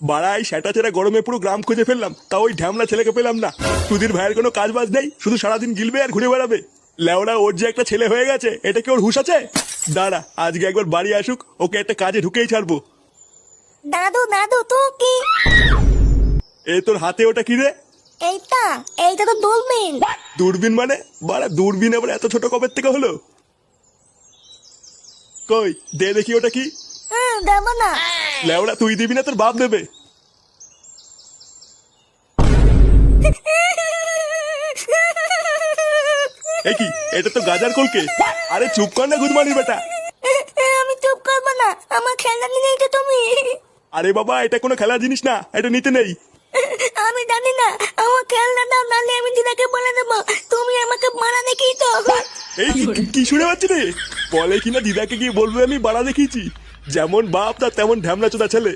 বাড়াই সেটা ছেড়ে গরমে পুরো গ্রাম খুঁজে ফেললাম, তা ওই ঢ্যামলা ছেলেকে পেলাম না। সুধীর ভাইয়ের কোনো কাজ বাজ নেই, শুধু সারাদিন গিলবে আর ঘুরে বেড়াবে। লেওড়া ওর যে একটা ছেলে হয়ে গেছে, এটা কি ওর হুঁশ আছে? দাঁড়া, আজকে একবার বাড়ি আসুক, ওকে একটা কাজে ঢুকেই ছাড়বো। দাদু দাদু তো কি এ তোর হাতে ওটা কি রে? এইটা এইটা তো দূরবীন। দূরবীন মানে? বাড়া দূরবীন আবার এত ছোট কবের থেকে হলো? কই দে দেখি ওটা কি। দেবো না। লেওড়া তুই দিবি না, তোর বাপ দেবে। এ কি, এটা তো গাজার কলকে। আরে চুপ কর না গুদমানির বেটা। আমি চুপ করবো না, আমার খেলনা নিয়ে তো তুমি। আরে বাবা, এটা কোনো খেলার জিনিস না, এটা নিতে নেই। আমি জানি না, আমার খেলনা দাও, নাহলে আমি দিদাকে বলে দেবো তুমি আমাকে মারা দেখিয়ে তো। এই কি শুনে পাচ্ছি রে? বলে কিনা দিদাকে গিয়ে বলবে আমি বাড়া দেখিয়েছি। যেমন বাপ তার তেমন ঢ্যামলা চোদা ছেলে।